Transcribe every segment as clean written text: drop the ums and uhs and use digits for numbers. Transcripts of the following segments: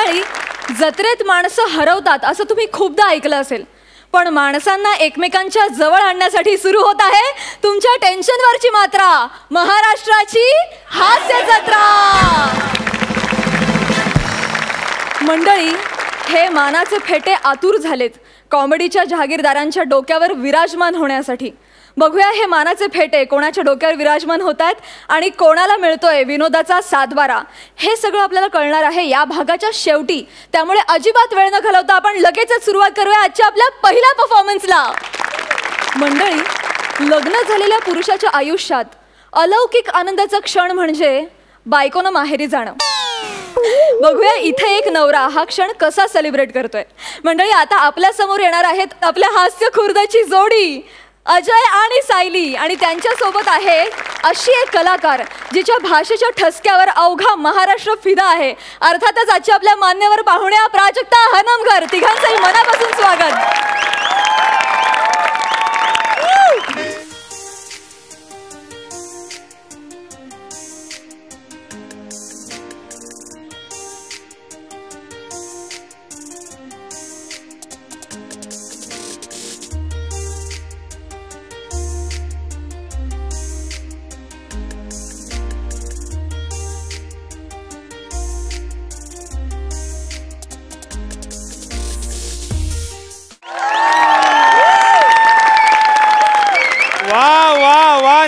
मंडळी, जत्रेत माणसं हरवतात असं तुम्ही खूपदा ऐकलं असेल, पण माणसांना एकमेकांच्या जवळ आणण्यासाठी सुरू होत आहे तुमच्या टेन्शनवरची मात्रा, महाराष्ट्राची हास्य जत्रा. मंडळी, हे मानाचे फेटे आतुर झालेत कॉमेडीच्या जहागीरदारांच्या डोक्यावर विराजमान होण्यासाठी. बघूया हे मानाचे फेटे कोणाच्या डोक्यावर विराजमान होत आहेत आणि कोणाला मिळतोय विनोदाचा सातबारा. हे सगळं आपल्याला कळणार आहे या भागाच्या शेवटी. त्यामुळे अजिबात वेळ न घालवता आपण लगेचच सुरुवात करूया आजच्या आपल्या पहिल्या परफॉर्मन्सला. मंडळी, लग्न झालेल्या पुरुषाच्या आयुष्यात अलौकिक आनंदाचा क्षण म्हणजे बायकोनं माहेरी जाणं. बघूया इथे एक नवरा हा क्षण कसा सेलिब्रेट करतोय. मंडळी, आता आपल्या समोर येणार आहेत आपल्या हास्य खुर्दची जोडी अजय आणि सायली, आणि त्यांच्या सोबत आहे अशी एक कलाकार जिच्या भाषेच्या ठसक्यावर अवघा महाराष्ट्र फिदा आहे. अर्थातच आजच्या आपल्या मान्यवर पाहुण्या प्राजक्ता हनमकर. तिघांचंही मनापासून स्वागत.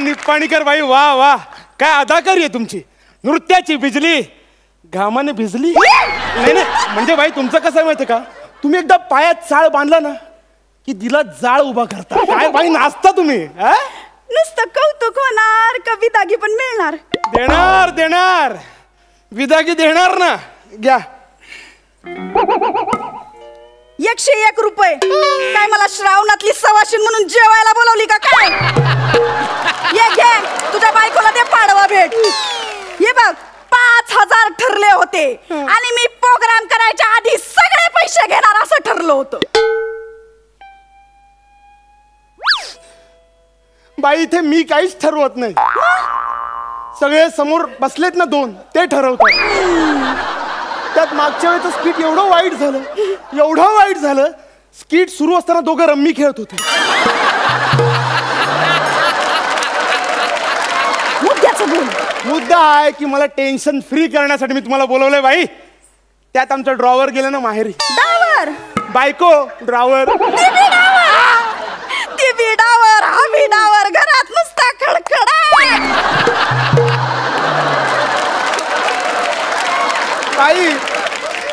निप्पाणीकर बाई, वा वा, काय अदाकारी आहे तुमची. नृत्याची बिजली घामाने भिजली. नाही नाही, म्हणजे बाई तुमचं कसं आहे माहिती का, तुम्ही एकदा पायात चाळ बांधला ना की दिला जाळ उभा करता. काय बाई नाचता तुम्ही. नुसतं कौतुक होणार का विदागी पण मिळणार? देणार देणार, विदागी देणार ना. घ्या 101 रुपये. काय मला श्रावणातली सवाशीण म्हणून जेवायला बोलवली का काय? ये घे, तुझ्या बायकोला दे पाडवा भेट. हे बघ, 5000 ठरले होते आणि मी प्रोग्राम करायच्या आधी सगळे पैसे घेणार असं ठरलं होतं. बाई इथे मी काहीच ठरवत नाही. सगळे समोर बसलेत ना दोन, ते ठरवतात. त्यात मागच्या वेळेचं स्किट एवढं वाईट झालं, एवढं वाईट झालं. स्किट सुरू असताना दोघं रम्मी खेळत होते. मुद्दा आहे की मला टेन्शन फ्री करण्यासाठी मी तुम्हाला बोलवलंय बाई. त्यात आमचं ड्रॉवर गेलं ना माहेरी. डावर बायको ड्रॉवर. ती बिडावर हा बिडावर घरात नुसता खडखडा. बाई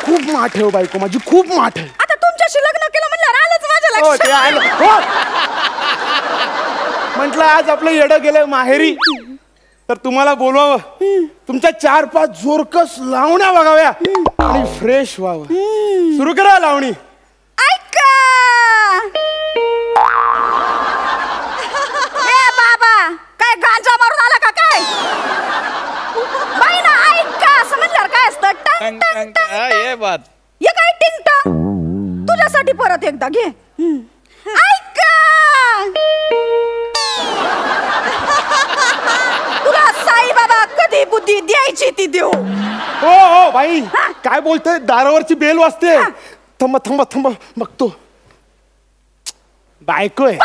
खूप माठ आहे बायको माझी, खूप माठ आहे. आता तुमच्याशी लग्न केलं म्हणल्यावर आलंच माझ्या हो ते आलं. हो म्हटलं आज आपलं येडं गेलं माहेरी तर तुम्हाला बोलवावं, तुमच्या 4-5 जोरकस लावण्या बघाव्या आणि फ्रेश व्हावं. सुरू करा लावणी. ऐका बाबा, काय गांजा मारून आला का काय? बाई ना ऐका असं म्हणल्यावर काय असतं? टंग टंग टंग. ये बात ये काय टिंग टंग? तुझ्यासाठी परत एकदा घे. ऐका, तुला साई बाबा कधी बुद्धी द्यायची ती देऊ. हो हो बाई, काय बोलतोय? दारावरची बेल वाजते. थांबा थांबा थांबा, बघतो. बायको आहे.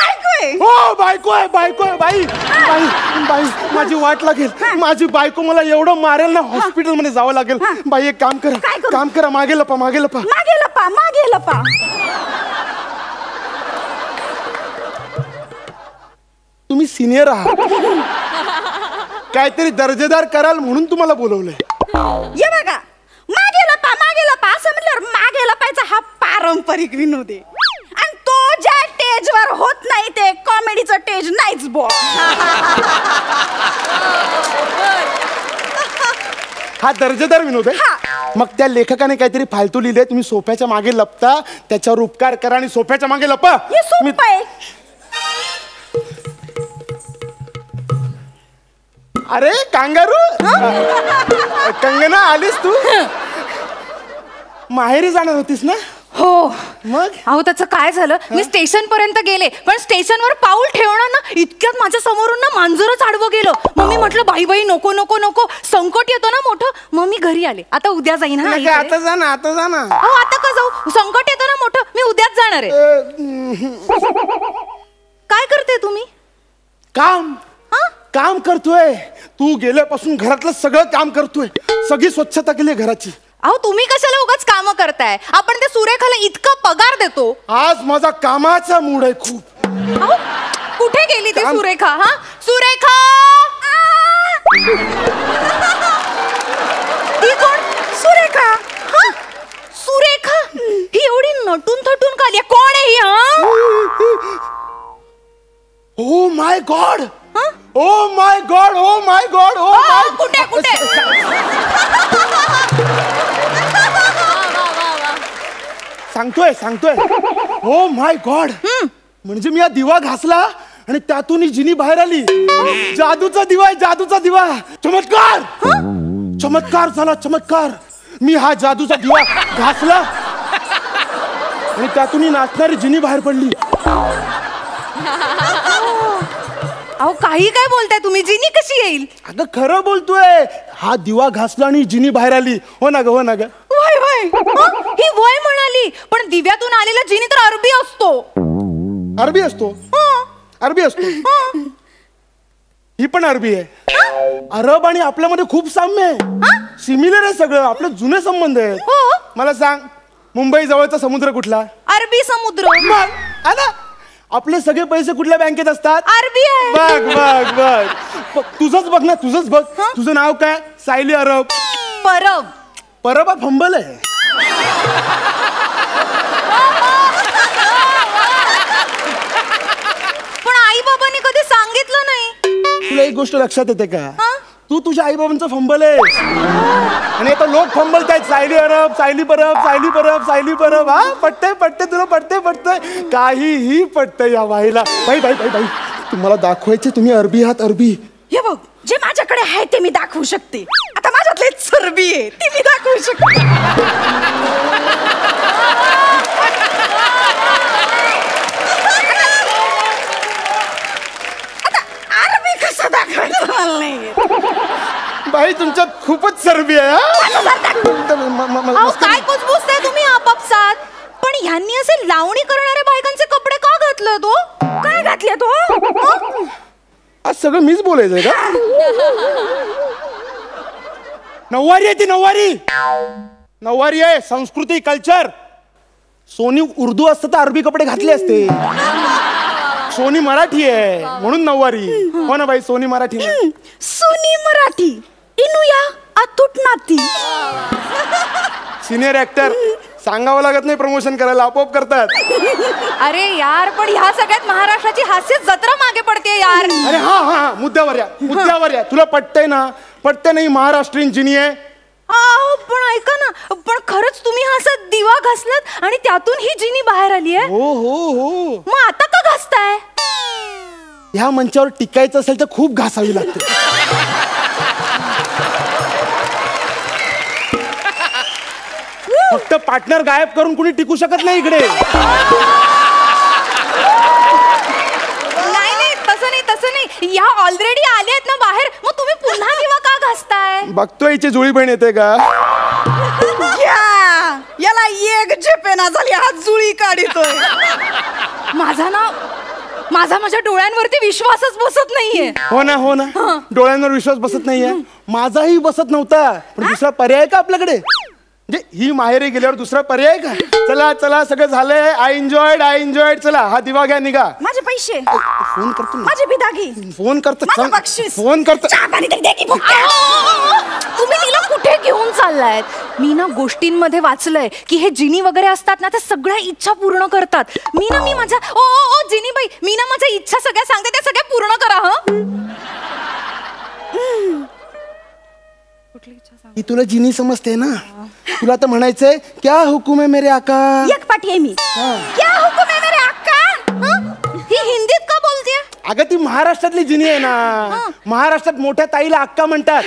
हो बायको आहे, बायको आहे. बाई बाई बाई माझी वाट लागेल. माझी बायको मला एवढं मारेल ना, हॉस्पिटल मध्ये जावं लागेल. बाई एक काम करा, काम करा, मागे लपा, मागे लपा, मागे लपा, मागे लपा. तुम्ही सिनियर आहात, काहीतरी दर्जेदार कराल म्हणून तुम्हाला बोलवलंय. ये बघा, मागे लपा, मागे लपा असं म्हणल्यावर मागे लपायचा हा पारंपरिक विनोद आहे. आणि तो ज्या स्टेजवर होत नाही ते कॉमेडीचं स्टेज नाहीच बो. हा दर्जेदार विनोद आहे. मग त्या लेखकाने काहीतरी फालतू लिहिले, तुम्ही सोफ्याच्या मागे लपता, त्याच्यावर उपकार करा आणि सोफ्याच्या मागे लपा. अरे कांगारू, कंगना आलीस तू? माहेरी जाणार होतीस ना? हो मग अहो त्याचं काय झालं मी स्टेशन पर्यंत गेले पण स्टेशनवर पाऊल ठेवणार ना इतक्यात माझ्या समोरून ना मांजरच आडवं गेलं. मग मी म्हटलं बाई बाई नको नको नको संकट येतो ना मोठं. मग मी घरी आले. आता उद्या जाईन हा नाही, आता जा ना आता जा ना. अहो आता का जाऊ संकट येतं ना मोठं. मी उद्याच जाणार आहे. काय करते तुम्ही? काम काम करतोय. तू गेल्यापासून घरातलं सगळं काम करतोय. सगळी स्वच्छता केली घराची. अहो तुम्ही कशाला उगाच काम करताय? आपण त्या सुरेखाला इतका पगार देतो. आज माझा कामाचा मूड आहे खूप. अहो कुठे गेली ती सुरेखा? हा सुरेखा ती कोण? सुरेखा. हा सुरेखा ही एवढी नटून थटून का आली? कोण आहे ही? हा oh my God oh my God oh my God oh my. कुठे कुठे? सांगतोय ओ माय गॉड. म्हणजे मी हा दिवा घासला आणि त्यातून ही जिनी बाहेर आली. जादूचा दिवा आहे जादूचा दिवा. चमत्कार चमत्कार झाला चमत्कार. मी हा जादूचा दिवा घासला आणि त्यातून ही नाचणारी जिनी बाहेर पडली. अहो काही काय बोलताय तुम्ही? जिनी कशी येईल? अगं खरं बोलतोय. हा दिवा घासला आणि जिनी बाहेर आली. हो ना ग हो ना ग. वय वय ही वय म्हणाली पण दिव्यातून आलेला जिनी तर अरबी असतो. अरबी असतो अरबी असतो. ही पण अरबी आहे. अरब आणि आपल्यामध्ये खूप साम्य आहे. सिमिलर आहे सगळं. आपले जुने संबंध आहेत. मला सांग मुंबई जवळचा समुद्र कुठला? अरबी समुद्र. मग आला आपले सगळे पैसे कुठल्या बँकेत असतात? RBI. बघ बघ बघ तुझंच बघ ना तुझंच बघ. तुझं नाव काय? सायली अरब. परब. परब हा फंबल आहे. पण आई बाबांनी कधी सांगितलं नाही. तुला एक गोष्ट लक्षात येते का? तू तुझ्या आई बाबांचं फंबल आहेस आणि आता लोक फंबलतायत. सायली अरब सायली परब सायली परब सायली परब. हा पटतंय पटतंय तुला पटतंय पटतंय काहीही पटतंय या बाईला. बाई बाई बाई बाई तुम्हाला दाखवायचे तुम्ही अरबी आहात अरबी. हे बघ जे माझ्याकडे आहे ते मी दाखवू शकते. आता माझ्यातले चरबी आहे ती मी दाखवू शकते. आता अरबी कसं दाखवायचं मला नाही येत. बाई तुमच्यात खूपच चरबी आहे. अहो काय कुजबुजताय तुम्ही आपापसात? पण ह्यांनी असे लावणी करणाऱ्या बायकांचे कपडे का घातले तो? काय घातले तो? आज सगळं मीच बोलायचंय का? नऊवारी आहे ती नऊवारी. नऊवारी आहे संस्कृती कल्चर. सोनी उर्दू असतं तर अरबी कपडे घातले असते. सोनी मराठी आहे म्हणून नऊवारी. हो ना बाई सोनी मराठी. सोनी मराठी इनुया अतुट नाती. सिनियर ऍक्टर सांगावं लागत नाही प्रमोशन करायला आपोआप करतात. अरे यार पण ह्या सगळ्यात महाराष्ट्राची हास्य जत्रा मागे पडते यार. अरे हा हा मुद्द्यावर या मुद्द्यावर या. तुला पटतंय ना? पटतंय नाही महाराष्ट्रीयन जिनी आहे. पण ऐका ना पण खरंच तुम्ही हा असा दिवा घासलात आणि त्यातून ही जिनी बाहेर आली आहे. हो हो हो. मग आता का घासताय? ह्या मंचावर टिकायचं असेल तर खूप घासावी लागते. फक्त पार्टनर गायब करून कुणी टिकू शकत नाही इकडे. नाही तसं नाही ह्या ऑलरेडी आले आहेत ना बाहेर. मग तुम्ही पुन्हा दिवा का घासताय? बघतोय हिची जुळी बहीण येते का? याला एक झेपेना झाली हा जुळी काढितोय. माझ्या डोळ्यांवरती विश्वासच बसत नाहीये. हो ना डोळ्यांवर विश्वास बसत नाहीये. माझाही बसत नव्हता पण दुसरा पर्याय का आपल्याकडे? म्हणजे ही माहेरी गेल्यावर दुसरा पर्याय का? चला चला सगळं झालंय. I enjoyed. चला हा दिवा घ्या निघा. माझे पैसे फोन करतो ना. माझे बिदागी फोन करतो माझं बक्षीस. फोन करतो. चहा पाणी तरी दे की फुकट. तुम्ही तिला कुठे घेऊन चाललायत? मी ना गोष्टींमध्ये वाचलंय की हे जिनी वगैरे असतात ना त्या सगळ्या इच्छा पूर्ण करतात. मी माझ्या ओ जिनी बाई मी ना माझ्या इच्छा सगळ्या सांगते त्या सगळ्या पूर्ण करा. ही तुला जिनी समजते ना? तुला तर म्हणायचंय क्या हुकुम है मेरे आका. एक पाठी आहे मी. क्या हुकुम है मेरे आका. ही हिंदीत का बोलतेय? अगं ती महाराष्ट्रातली जिनी आहे ना. महाराष्ट्रात मोठ्या ताईला अक्का म्हणतात.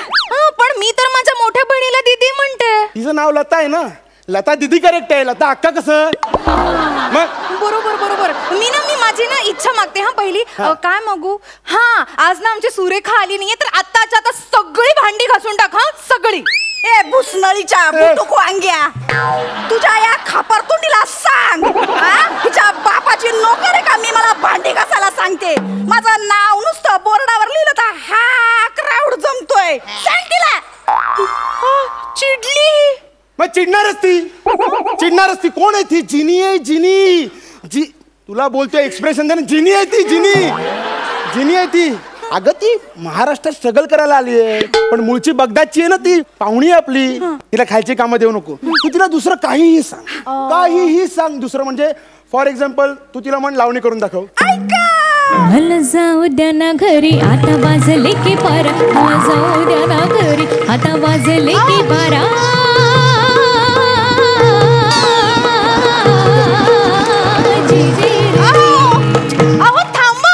पण मी तर माझ्या मोठ्या बहिणीला दीदी म्हणते. तिचं नाव लता आहे ना. लता दिदी करेक्ट आहे, लता अक्का कसं मग बरोबर बरोबर. मी माझी इच्छा मागते हा पहिली. काय मागू? हा, आज ना आमची सुरेखा आली नाहीये, तर आत्ताच्या आता सगळी भांडी घासून टाक हा, सगळी. ए भुसनळीच्या बुटुक वांग्या, तुझ्या या खापरतोंडीला सांग, तिच्या बापाची नोकर आहे का मी मला भांडी घासायला सांगते? माझं नाव नुसतं बोर्डावर लिहिलं तर हा क्राऊड जमतोय. सांग तिला. चिडली. मग चिडणारच ती कोण आहे ती? जिनी आहे, जिनी. तुला बोलतोय एक्सप्रेशन दे ना. जिनी आहे ती, जिनी आहे ती. अगं ती महाराष्ट्रात स्ट्रगल करायला आली आहे, पण मूळची बगदादची आहे ना ती, पाहुणी आपली. तिला खायची कामं देऊ नको. तू तिला दुसरं काहीही सांग. दुसरं म्हणजे फॉर एक्झाम्पल तू तिला म्हण लावणी करून दाखव. मला जाऊ द्या ना घरी, आता वाजले की 12. मला जाऊ द्या ना घरी, आता वाजले की 12. अहो थांबा.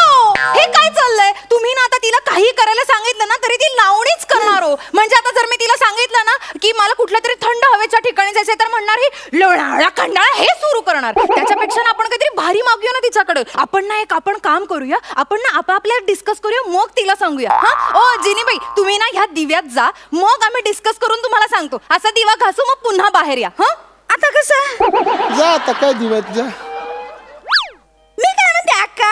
हे काय चाललंय? तुम्ही ना आता तिला काही करायला सांगितलं ना तरी ती लावणीच करणार हो. म्हणजे आता जर मी तिला सांगितलं ना की मला कुठल्या तरी थंड हवेच्या ठिकाणी जायचंय, तर म्हणणार ही लोणावळा खंडाळा हे सुरू करणार. त्याच्यापेक्षा ना आपण काहीतरी भारी मागूया ना तिच्याकडे. आपण काम करूया, आपण ना आपापल्या डिस्कस करूया, मग तिला सांगूया. हा ओ जिनीबाई, तुम्ही ना ह्या दिव्यात जा, मग आम्ही डिस्कस करून तुम्हाला सांगतो. असा दिवा घासू, मग पुन्हा बाहेर या. हा आता कसं जा आता काय दिव्यात जा. मी काय म्हणते अक्का,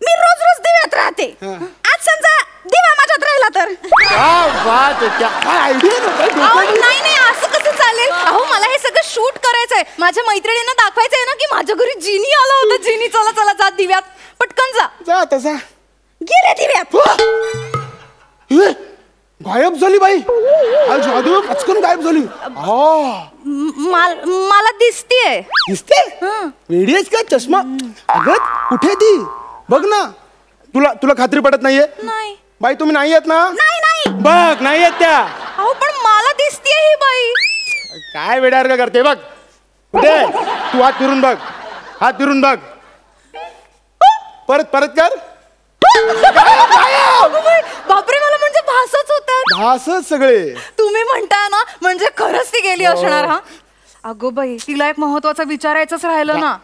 मी रोज दिव्यात राहते. आज समजा दिवा माझ्यात राहिला तर नाही असं कसं चालेल? अहो मला हे सगळं शूट करायचंय, माझ्या मैत्रिणींना दाखवायचंय ना की माझ्या घरी जिनी आला होता. जिनी, चला जा दिव्यात, पटकन जा. तसा गेले दिव्यात. गायब झाली बाई. जादू पचकन गायब झाली. मला दिसतीये. दिसते? वेडी आहेस का? चष्मा. अगं कुठे ती? बघ ना. तुला खात्री पडत नाहीये? नाही बाई, तुम्ही नाही येत ना? नाही बघ, नाही येत त्या. अहो पण मला दिसतीये ही बाई. काय वेड्यासारखं करते बघ. कुठे? तू हात फिरून बघ. परत कर. बापरे, मला म्हणजे भासच होतात. भासच सगळे. तुम्ही म्हणताय ना, म्हणजे खरंच ती गेली असणार. हा अगो बाई, तिला एक महत्वाचं विचारायचंच राहिलं ना.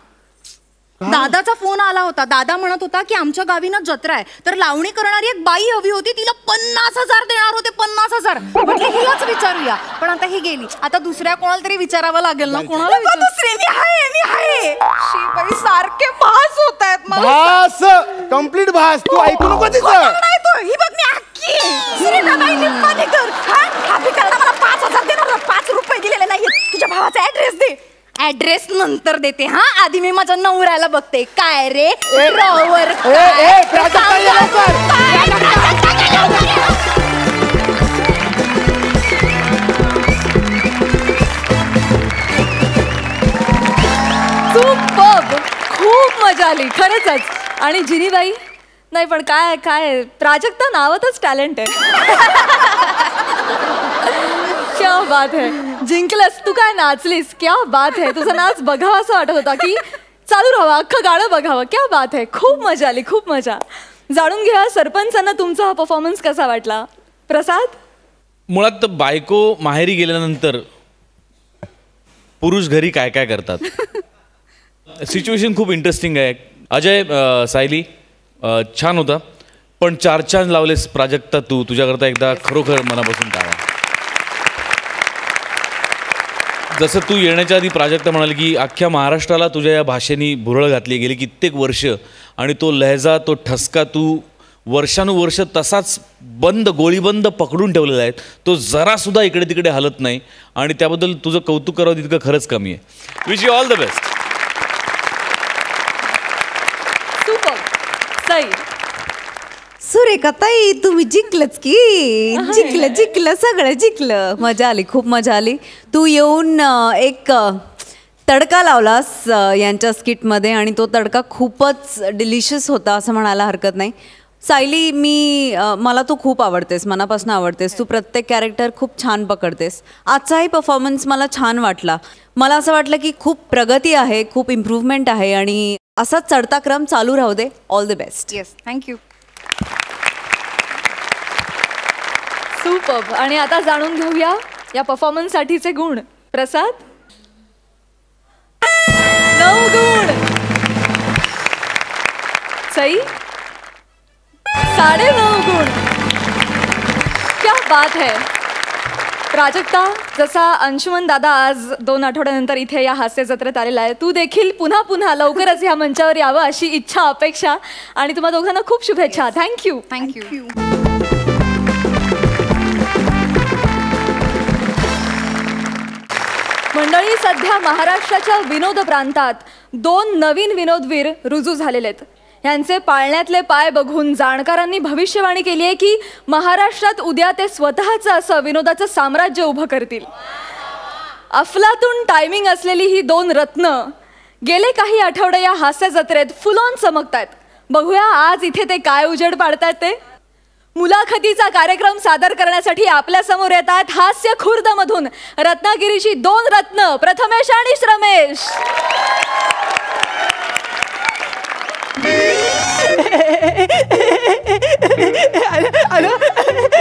दादाचा फोन आला होता. दादा म्हणत होता की आमच्या गावी ना जत्रा आहे, तर लावणी करणारी एक बाई हवी होती. तिला 50,000 देणार होते. 50,000. म्हटलं हिलाच विचारूया, पण आता ही गेली. आता दुसऱ्या कोणाला तरी विचारावं लागेल ना. कोणाला दुसरे मी आहे. शी बाई, सारखे भास होत आहेत मला. भास, कम्प्लीट भास. तू ऐकू नको तिचं. नाही तो ही बघ मी अक्की. सुरेखाबाई निप्पाणी कर. हा भिकारडा मला 5,000 देणार. 5 रुपये दिलेले नाहीत. तुझ्या भावाचा ऍड्रेस दे. ऍड्रेस नंतर देते. हा आधी मी माझ्या नवऱ्याला बघते. काय रे रॉवर? खूप मजा आली खरंच. आणि जिनीबाई, नाही पण काय प्राजक्ता नावातच टॅलेंट आहे. क्या बात है. जिंकलंस तू. काय नाचलीस. क्या बात है. तुझा नाच बघावा असं वाटत होता की चालू राहावं, अख्खं गाणं बघावं. क्या बात है. खूप मजा आली, खूप मजा. जाणून घ्या सरपंचांना तुमचा हा परफॉर्मन्स कसा वाटला. प्रसाद? मुळात बायको माहेरी गेल्यानंतर पुरुष घरी काय काय करतात. सिच्युएशन खूप इंटरेस्टिंग आहे. अजय, सायली छान होता, पण 4 चांद लावलेस प्राजक्ता. तुझ्याकरता एकदा खरोखर मनापासून टाळा. जसं तू येण्याच्या आधी प्राजक्ता म्हणाली की अख्ख्या महाराष्ट्राला तुझ्या या भाषेने भुरळ घातली गेली कित्येक वर्ष, आणि तो लहजा, तो ठसका तू वर्षानुवर्ष तसाच गोळीबंद पकडून ठेवलेला आहे. तो जरासुद्धा इकडे तिकडे हलत नाही, आणि त्याबद्दल तुझं कौतुक करावं तितकं खरंच कमी आहे. Wish you all the best. Surekha ताई, तुम्ही जिंकलंच की. जिंकलं सगळं जिंकलं. मजा आली, खूप मजा आली. तू येऊन एक तडका लावलास यांच्या स्किटमध्ये, आणि तो तडका खूपच डिलिशियस होता असं म्हणायला हरकत नाही. सायली, मला तू खूप आवडतेस, मनापासून आवडतेस. तू प्रत्येक कॅरेक्टर खूप छान पकडतेस. आजचाही परफॉर्मन्स मला छान वाटला. मला असं वाटलं की खूप प्रगती आहे, खूप इम्प्रूव्हमेंट आहे, आणि असाच चढता क्रम चालू राहू दे. All the best. Yes, thank you. Superb. आणि आता जाणून घेऊया या परफॉर्मन्ससाठीचे गुण. प्रसाद? 9 गुण. सई 9.5 गुण. क्या बात है. प्राजक्ता, जसा अंशुमन दादा आज 2 आठवड्यानंतर इथे या हास्य जत्रेत आलेला आहे, तू देखील पुन्हा पुन्हा लवकरच ह्या मंचावर यावं अशी इच्छा, अपेक्षा, आणि तुम्हा दोघांना खूप शुभेच्छा. थँक्यू. थँक्यू. मंडळी, सध्या महाराष्ट्राच्या विनोद प्रांतात 2 नवीन विनोदवीर रुजू झालेले आहेत. यांचे पाळण्यातले पाय बघून जाणकारांनी भविष्यवाणी केली आहे की महाराष्ट्रात उद्या ते स्वतःचं असं विनोदाचं साम्राज्य उभं करतील. अफलातून टायमिंग असलेली ही 2 रत्न गेले काही आठवडे या हास्य जत्रेत फुल ऑन चमकतायत. बघूया आज इथे ते काय उजेड पाडतायत ते. मुलाखतीचा कार्यक्रम सादर करण्यासाठी आपल्या समोर येत आहेत हास्य खुर्द मधून रत्नागिरीची 2 रत्न, प्रथमेश आणि श्रमेश. आलो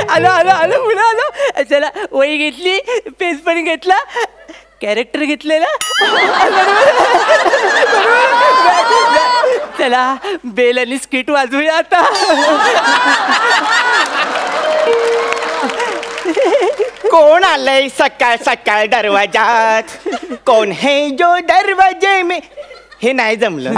आलो आलो आलो पुन्हा आलो. चला, वही घेतली, पेज पण घेतला, कॅरेक्टर घेतलेला. चला, बेल आणि स्किट वाजवूया आता. कोण आलंय सकाळ सकाळ दरवाजात? कोण है जो दरवाजे में? हे नाही जमलं.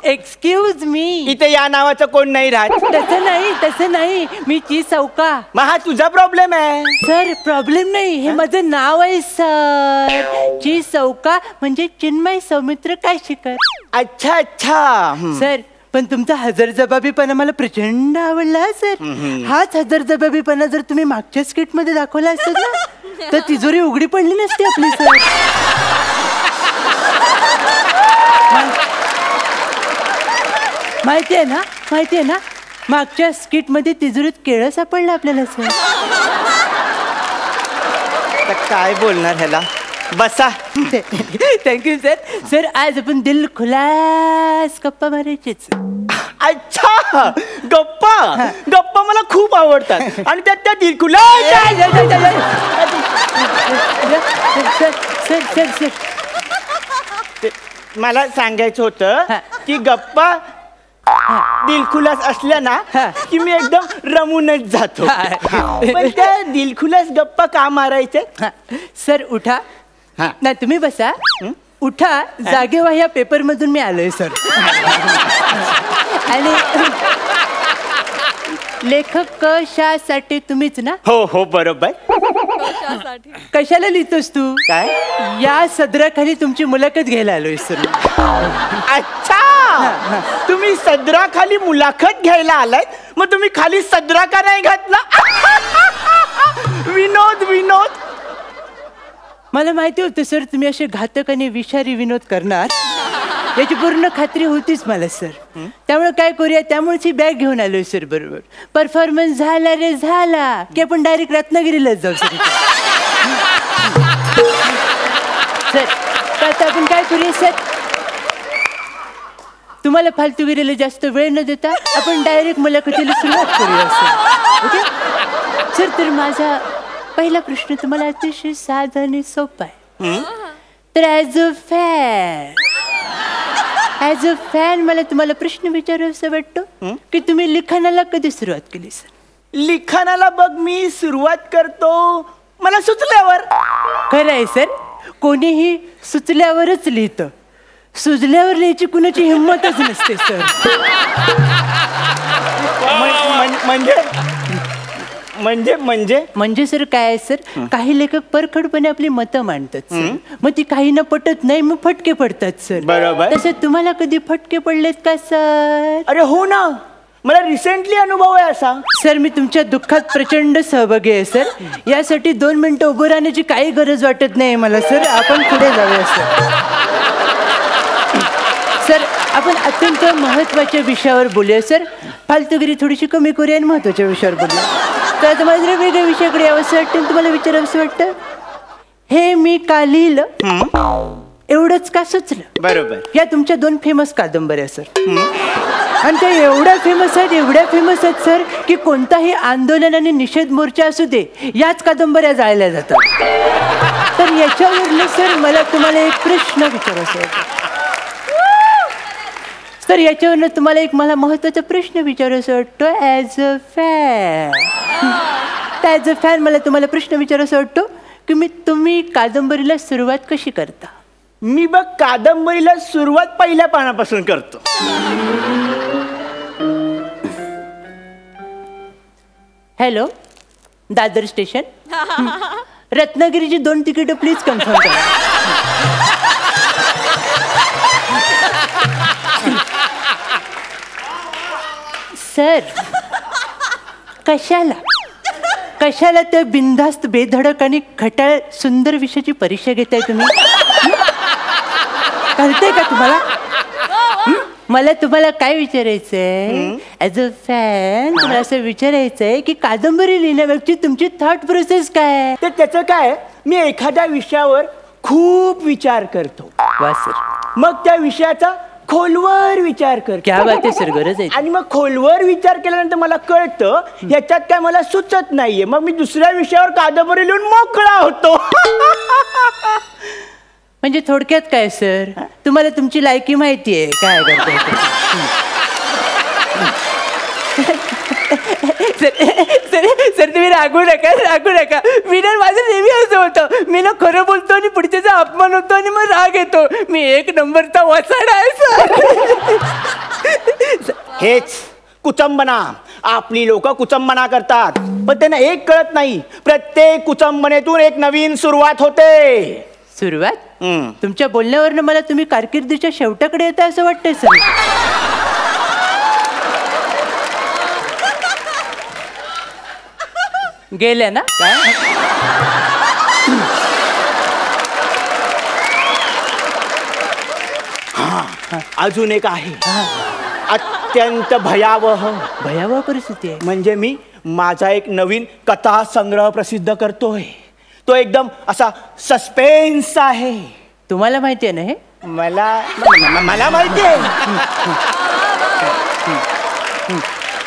Excuse me. इथे या नावाचं कोण नाही राहत. तसं नाही, मी ची चौका. मग हा तुझा प्रॉब्लेम आहे. सर, प्रॉब्लेम नाही, हे माझं नाव आहे सर. ची चौका म्हणजे चिन्मय सौमित्र काशीकर. अच्छा अच्छा. सर, पण तुमचा हजरजबाबीपणा मला प्रचंड आवडला सर. हाच हजरजबाबीपणा जर तुम्ही मागच्या स्किट मध्ये दाखवला असत ना, तर तिजोरी उघडी पडली नसती आपली सर. माहिती आहे ना, मागच्या स्किट मध्ये तिजोरीत केळं सापडलं आपल्याला सर. काय बोलणार ह्याला. बसा. Thank you sir. सर, आज आपण दिल खुलास गप्पा मारायचीच. अच्छा, गप्पा मला खूप आवडतात आणि त्यात त्या दिल खुला. सर, मला सांगायचं होतं की गप्पा दिलखुलास असल्या ना की मी एकदम रमूनच जातो. पण त्या दिलखुलास गप्पा का मारायचे? सर, उठा. नाही, तुम्ही बसा. उठा, जागे व्हा. या पेपर मधून मी आलोय सर. आणि लेखक कशासाठी तुम्हीच ना? हो बरोबर. कशाला लिहितोस तू? काय? या सदराखाली तुमची मुलाखत घ्यायला आलोय सर. अच्छा, तुम्ही सदराखाली मुलाखत घ्यायला आलाय, मग तुम्ही खाली सदरा का नाही घातला? विनोद. मला माहिती होतं सर, तुम्ही असे घातक आणि विषारी विनोद करणार, याची पूर्ण खात्री होतीच मला सर. त्यामुळे काय करूया, त्यामुळेच ही बॅग घेऊन आलोय सर. बरोबर, परफॉर्मन्स झाला रे झाला की आपण डायरेक्ट रत्नागिरीलाच जाऊ सर. आता आपण काय करूया सर, तुम्हाला फालतूगिरीला जास्त वेळ न देता आपण डायरेक्ट मुलाखतीला सुरुवात करूया सर. Okay sir. तर माझा पहिला प्रश्न तुम्हाला अतिशय साधा आणि सोपा आहे. तर ॲज अ फॅन मला तुम्हाला प्रश्न विचारायचा वाटतो की तुम्ही लिखाणाला कधी सुरुवात केली सर? लिखाणाला बघ, मी सुरुवात करतो मला सुचल्यावर. खरं आहे सर, कोणीही सुचल्यावरच लिहितं, सुजल्यावर लिहायची कुणाची हिंमतच नसते सर. म्हणजे सर काय आहे सर, काही लेखक परखडपणे आपली मतं मांडतात सर, मग ती काहींना पटत नाही, मग फटके पडतात सर. बरोबर. तसं तुम्हाला कधी फटके पडलेत का सर? अरे हो ना, मला रिसेंटली अनुभव आहे असा. सर, मी तुमच्या दुःखात प्रचंड सहभागी आहे सर. यासाठी 2 मिनिटं उभं राहण्याची काही गरज वाटत नाही मला सर. आपण पुढे जाऊया सर. आपण अत्यंत महत्त्वाच्या विषयावर बोलूया सर. फालतूगिरी थोडीशी कमी करूया आणि महत्त्वाच्या विषयावर बोलूया. तर आता मला जरा वेगळ्या विषयाकडे यावंसं वाटतं, तुम्हाला विचारावंसं वाटतं, हे मी का लिहिलं एवढंच का सुचलं? बरोबर. या तुमच्या 2 फेमस कादंबऱ्या सर, आणि त्या एवढ्या फेमस आहेत सर की कोणताही आंदोलन आणि निषेध मोर्चा असू दे, याच कादंबऱ्या जाळल्या जातात. तर याच्यावरनं सर मला तुम्हाला एक प्रश्न विचारायचा होता. तर याच्यावरनं तुम्हाला एक मला महत्वाचा प्रश्न विचारायचा वाटतो as a fan. As a fan मला तुम्हाला प्रश्न विचारायचा वाटतो की तुम्ही कादंबरीला सुरुवात कशी करता? मी बघ कादंबरीला सुरुवात पहिल्या पानापासून करतो. Hello, Dadar station. रत्नागिरीची 2 तिकीट प्लीज कन्फर्म करा. सर, कशाला त्या बिनधास्त बेधडक आणि खटाळ सुंदर विषयाची परीक्षा घेताय तुम्ही? कळतंय का तुम्हाला? मला तुम्हाला काय विचारायचंय ॲज अ फॅन, तुम्हाला असं विचारायचंय की कादंबरी लिहिण्याबाबतीत तुमची थॉट प्रोसेस काय? तर त्याचं काय, मी एखाद्या विषयावर खूप विचार करतो. वा सर. मग त्या विषयाचा खोलवर विचार करतो. क्या बात आहे सर, गरज आहे. आणि मग खोलवर विचार केल्यानंतर मला कळतं ह्याच्यात काय मला सुचत नाहीये. मग मी दुसऱ्या विषयावर कादंबरी लिहून मोकळा होतो. म्हणजे थोडक्यात काय सर, तुम्हाला तुमची लायकी माहिती आहे काय करताय. सर तुम्ही रागू नका. मी ना माझं नेहमी असं होतं, मी ना खरं बोलतो आणि पुढच्याचा अपमान होतो आणि मग राग येतो. मी 1 नंबरचा वसाडा आहे सर. हेच कुचंबना. आपली लोक कुचंबना करतात, पण त्यांना एक कळत नाही, प्रत्येक कुचंबनेतून एक नवीन सुरुवात होते. सुरुवात? तुमच्या बोलण्यावरनं मला तुम्ही कारकिर्दीच्या शेवटाकडे येता असं वाटतंय सर. गेल्या ना काय? अजून एक आहे, अत्यंत भयावह परिस्थिती आहे. म्हणजे मी माझा एक नवीन कथा संग्रह प्रसिद्ध करतोय. तो एकदम असा सस्पेन्स आहे. तुम्हाला माहिती आहे ना हे? मला माहिती आहे.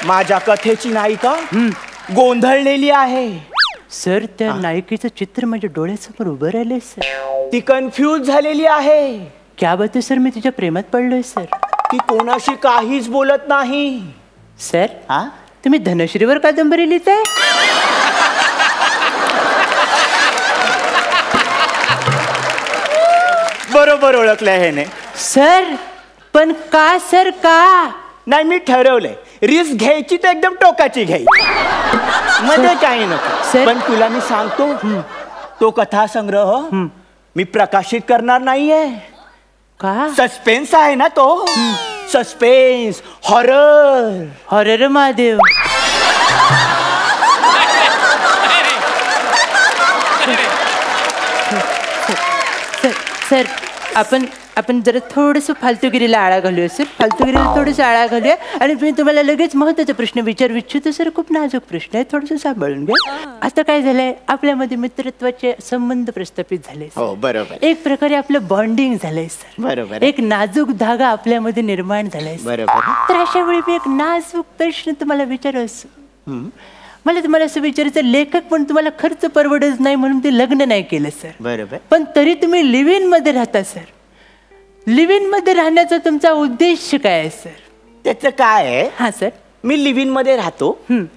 माझ्या कथेची नायिका गोंधळलेली आहे. सर, त्या नायिकेचं चित्र माझ्या डोळ्यासमोर उभं राहिलंय सर. ती कन्फ्यूज झालेली आहे. क्या बात आहे सर, मी तिच्या प्रेमात पडलोय सर. ती कोणाशी काहीच बोलत नाही. सर, तुम्ही धनश्रीवर कादंबरी लिहिताय? बरोबर ओळखलंय ह्याने. सर, पण का सर, का? नाही, मी ठरवलंय रिस्क घ्यायची तर एकदम टोकाची घ्यायची, मध्ये काही नको. पण तुला मी सांगतो, तो कथा संग्रह मी प्रकाशित करणार नाहीये. का? सस्पेन्स आहे ना तो. Suspense, horror Mahadev. सर, आपण जरा थोडंसं फालतूगिरीला आळा घालूया सर. फालतूगिरीला थोडंसं आळा घालूया. आणि मी तुम्हाला लगेच महत्त्वाचा प्रश्न विचारू इच्छितो सर. खूप नाजूक प्रश्न आहे, थोडंसं सांभाळून घ्या. आता काय झालंय, आपल्यामध्ये मित्रत्वाचे संबंध प्रस्थापित झाले. हो, बरोबर. एक प्रकारे आपलं बॉन्डिंग झालंय सर. बरोबर. एक नाजूक धागा आपल्यामध्ये निर्माण झालाय. बरोबर. तर अशा वेळी मी एक नाजूक प्रश्न तुम्हाला विचारायचं. मला तुम्हाला असं विचारायचं, लेखक पण तुम्हाला खर्च परवडत नाही म्हणून ते लग्न नाही केलं सर. बरोबर. पण तरी तुम्ही लिव्ह इन मध्ये राहता सर. लिव्ह इन मध्ये राहण्याचा तुमचा उद्देश काय आहे सर? त्याचं काय आहे? हा सर, मी लिव्ह इन मध्ये राहतो,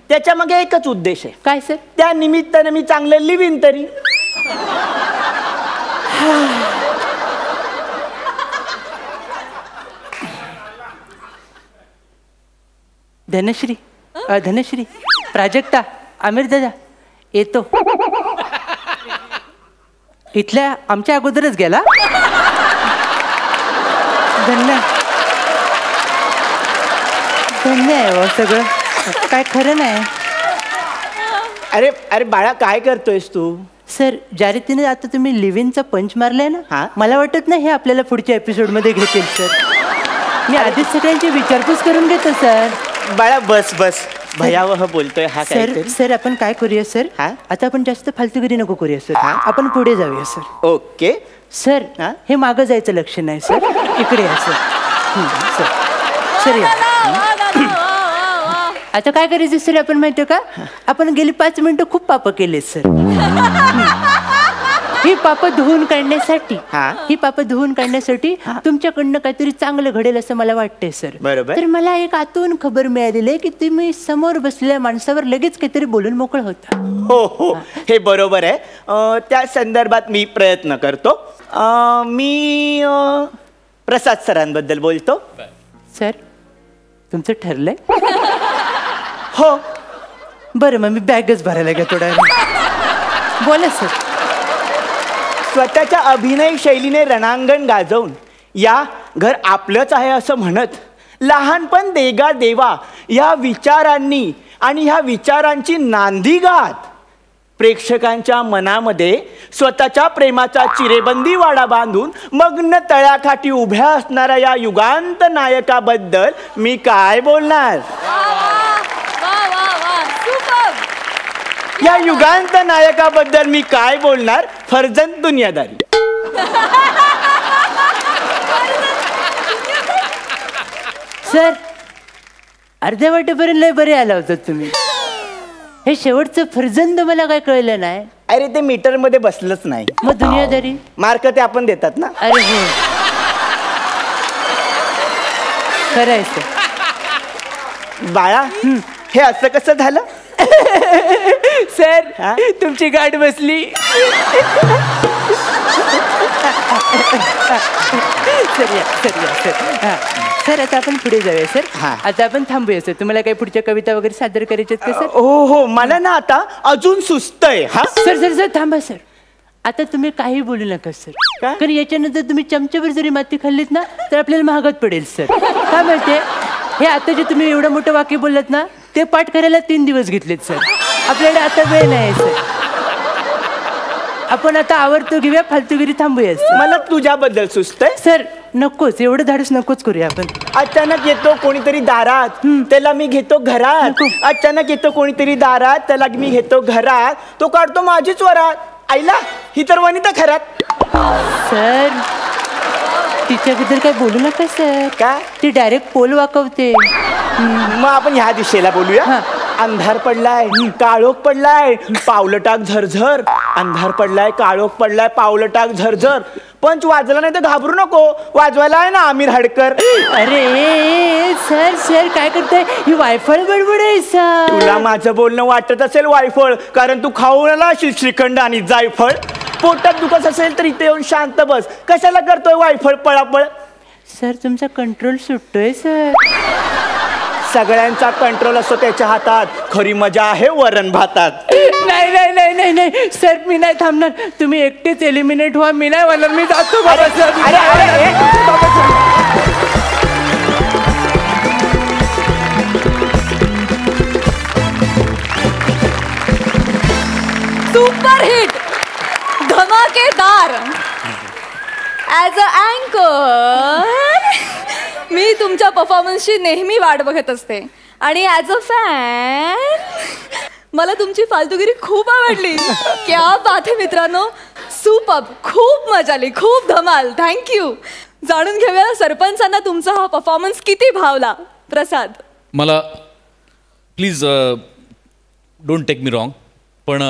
त्याच्या मागे एकच उद्देश आहे. काय सर? त्या निमित्ताने मी चांगलं लिव्ह इन तरी. धनश्री, प्राजक्ता, आमिर दादा येतो. इथल्या आमच्या अगोदरच गेला. धन्य आहे सगळं, काय खरं नाही. अरे बाळा, काय करतोयस तू? सर, ज्या रीतीने आता तुम्ही लिव्ह इनचा पंच मारलाय ना, मला वाटत नाही हे आपल्याला पुढच्या एपिसोड मध्ये घेतील सर. मी आधीच सगळ्यांची विचारपूस करून घेतो सर. बाळा बस भयावह बोलतोय हा. सर आपण काय करूया सर, आता आपण जास्त फालतूगिरी नको करूया सर. आपण पुढे जाऊया सर. Okay sir. हे मागं जायचं लक्षण नाही सर, इकडे या सर. सर या. आता काय करायचं सर, आपण माहितीये का, आपण गेली 5 मिनिटं खूप पाप केले सर. ही पाप धुवून काढण्यासाठी हा. ही पाप धुवून काढण्यासाठी तुमच्याकडनं काहीतरी चांगलं घडेल असं मला वाटतंय सर. बरोबर. तर मला एक आतून खबर मिळालेली आहे की तुम्ही समोर बसलेल्या माणसावर लगेच काहीतरी बोलून मोकळ होता. हो हो, हे बरोबर आहे. त्या संदर्भात मी प्रयत्न करतो. मी प्रसाद सरांबद्दल बोलतो. सर तुमचं ठरलंय? हो. बरं मग मी बॅगच भरायला घ्या थोड्या बोला सर. स्वतःच्या अभिनय शैलीने रणांगण गाजवून या घर आपलंच आहे असं म्हणत लहानपण देगा देवा या विचारांनी आणि ह्या विचारांची नांदी गात प्रेक्षकांच्या मनामध्ये स्वतःच्या प्रेमाचा चिरेबंदी वाडा बांधून मग्न तळ्याकाठी उभ्या असणाऱ्या या युगांत नायकाबद्दल मी काय बोलणार. या युगांत नायकाबद्दल मी काय बोलणार. फर्जंद दुनियादारी. सर अर्ध्या वाटेपर्यंत लय बरे आला होता तुम्ही. हे शेवटचं फर्जंद मला काय कळलं नाही. अरे ते मीटर मध्ये बसलंच नाही. मग दुनियादारी मार्क ते आपण देतात ना. अरे हो खरं आहे सर. बाळा हे असं कसं झालं. सर तुमची गाठ बसली. सर या सर या सर. हां सर आता आपण पुढे जाऊया सर. आता आपण थांबूया सर. तुम्हाला काही पुढच्या कविता वगैरे सादर करायच्या आहेत का सर? हो हो मला ना आता अजून सुस्त आहे. हा सर सर सर थांबा सर. आता तुम्ही काही बोलू नका सर. कारण याच्यानंतर तुम्ही चमच्यावर जरी माती खाल्लीत ना तर आपल्याला महागात पडेल सर. काय माहितीये हे आता जे तुम्ही एवढं मोठं वाक्य बोललात ना ते पाठ करायला 3 दिवस घेतलेत सर. आपल्याकडे आता वेळ नाही सर. आपण आता आवडतो घेऊया फालतूगिरी थांबूया सर. मला तुझ्याबद्दल सुस्त आहे सर. नकोच एवढं धाडस नकोच करूया आपण. अचानक येतो कोणीतरी दारात त्याला मी घेतो घरात. अचानक येतो कोणीतरी दारात त्याला मी घेतो घरात. तो काढतो माझीच वरात. आईला ही तर वनिता खरात. सर तिच्याबद्दल काय बोलू नका सर. काय ती डायरेक्ट पोल वाकवते. मग आपण ह्या दिशेला बोलूया. अंधार पडलाय काळोख पडलाय पावलं टाक झरझर. अंधार पडलाय काळोख पडलाय पावलं टाक झरझर. पंच वाजला नाही तर घाबरू नको. वाजवायला आहे ना आमिर हाडकर. अरे सर सर काय करताय. ही वायफळ बडबड आहे सर. तुला माझं बोलणं वाटत असेल वायफळ कारण तू खाऊन आला श्रीखंड आणि जायफळ. पोटात दुखत असेल तर इथे येऊन शांत बस. कशाला करतोय वायफळ पळापळ. सर तुमचा कंट्रोल सुटतोय सर. सगळ्यांचा कंट्रोल असतो त्याच्या हातात. खरी मजा आहे वरण भातात. नाही नाही नाही नाही नाही सर मी नाही थांबणार. तुम्ही एकटेच एलिमिनेट व्हा. मी नाही म्हणणार. मी जातो बाबा सर. अरे अरे सुपर हिट धमाकेदार. ॲज अ अँकर मी तुमच्या परफॉर्मन्सची नेहमी वाट बघत असते आणि ॲज अ फॅन मला तुमची फालतूगिरी खूप आवडली. क्या बात आहे मित्रांनो. सुपर. खूप मजा आली. खूप धमाल. थँक्यू. जाणून घेऊया सरपंचांना तुमचा हा परफॉर्मन्स किती भावला. प्रसाद मला please don't take me wrong पण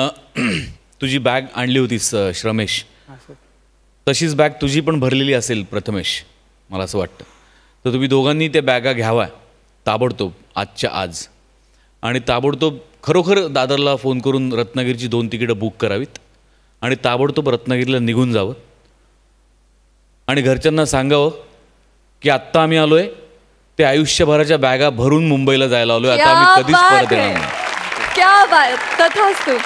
तुझी बॅग आणली होतीस श्रमेश तशीच बॅग तुझी पण भरलेली असेल प्रथमेश मला असं वाटतं. तर तुम्ही दोघांनी त्या बॅगा घ्यावा ताबडतोब आजच्या आज आणि ताबडतोब खरोखर दादरला फोन करून रत्नागिरीची 2 तिकीटं बुक करावीत आणि ताबडतोब रत्नागिरीला निघून जावं आणि घरच्यांना सांगावं की आत्ता आम्ही आलोय ते आयुष्यभराच्या बॅगा भरून मुंबईला जायला आलोय. आता आम्ही कधीच परत येणार नाही. क्या बात. तथास्तु.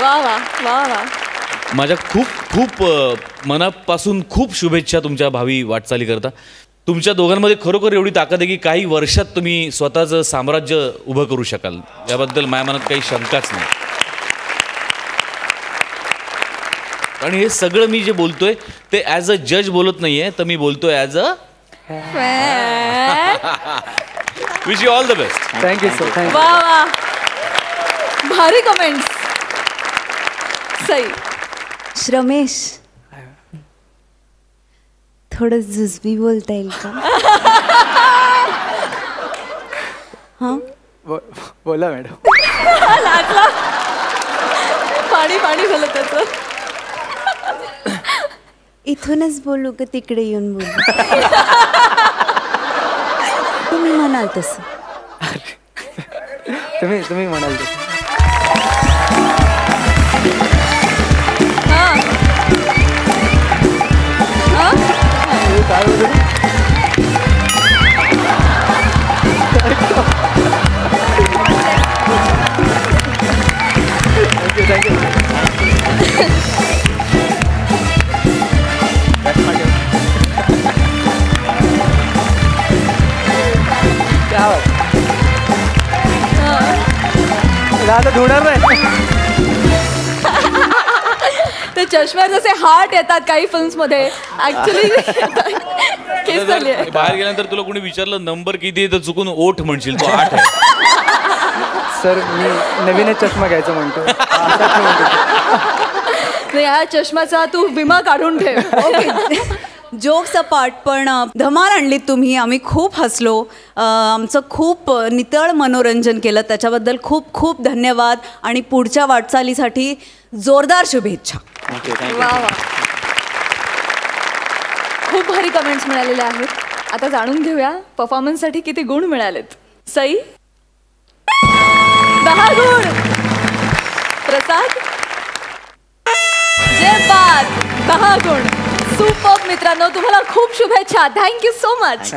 वा वा वा वा. माझ्या खूप खूप मनापासून खूप शुभेच्छा तुमच्या भावी वाटचाली करता. तुमच्या दोघांमध्ये खरोखर एवढी ताकद आहे की काही वर्षात तुम्ही स्वतःचं साम्राज्य उभं करू शकाल याबद्दल माझ्या मनात काही शंकाच नाही. आणि हे सगळं मी जे बोलतोय ते ॲज अ जज बोलत नाहीये तर मी बोलतोय as a wish you all the best. Thank you sir. वा वा. भारी कमेंट्स. सई. श्रमेश थोडं जुजबी बोलता येईल का? हां बोला मॅडम. लागला. पाणी पाणी झालं त्याचं. इथूनच बोलू का तिकडे येऊन बोलू? तुम्ही म्हणाल तसं. तुम्ही म्हणाल तसं. धुणार नाही. ते चष्म्यावर जसे हार्ट येतात काही फिल्म्स मध्ये ऍक्च्युली केस झाली आहे. बाहेर गेल्यानंतर तुला कोणी विचारलं नंबर किती आहे तर चुकून ओठ म्हणशील तो 8 आहे. सर मी नवीनच चष्मा घ्यायचा म्हणतो. या चष्म्याचा तू विमा काढून ठेव. ओके, जोक्स अपार्ट, पण धमाल आणलीत तुम्ही. आम्ही खूप हसलो. आमचं खूप नितळ मनोरंजन केलं. त्याच्याबद्दल खूप खूप धन्यवाद आणि पुढच्या वाटचालीसाठी जोरदार शुभेच्छा. वा वा, खूप भारी कमेंट्स मिळालेले आहेत. आता जाणून घेऊया परफॉर्मन्ससाठी किती गुण मिळालेत. सई 10 गुण, प्रसाद जय बात 10 गुण. सुपर मित्रांनो, तुम्हाला खूप शुभेच्छा. Thank you so much.